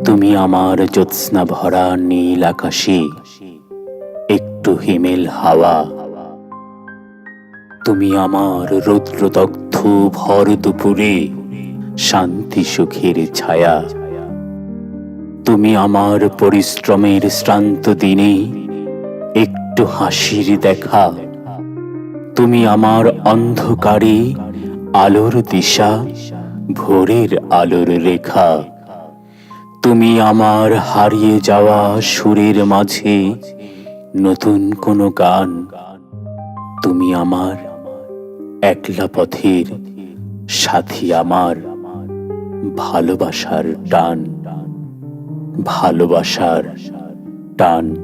তুমি আমার জ্যোৎস্না ভরা নীল আকাশে একটু হিমেল হাওয়া। তুমি আমার রৌদ্রদগ্ধ ভর দুপুরে শান্তি সুখের ছায়া। তুমি আমার পরিশ্রমের শ্রান্ত দিনে একটু হাসির দেখা। তুমি আমার অন্ধকারে আলোর দিশা, ভোরের আলোর রেখা। তুমি আমার হারিয়ে যাওয়া সুরের মাঝে নতুন কোনো গান। তুমি আমার একলা পথের সাথী, আমার ভালোবাসার টান, ভালোবাসার টান।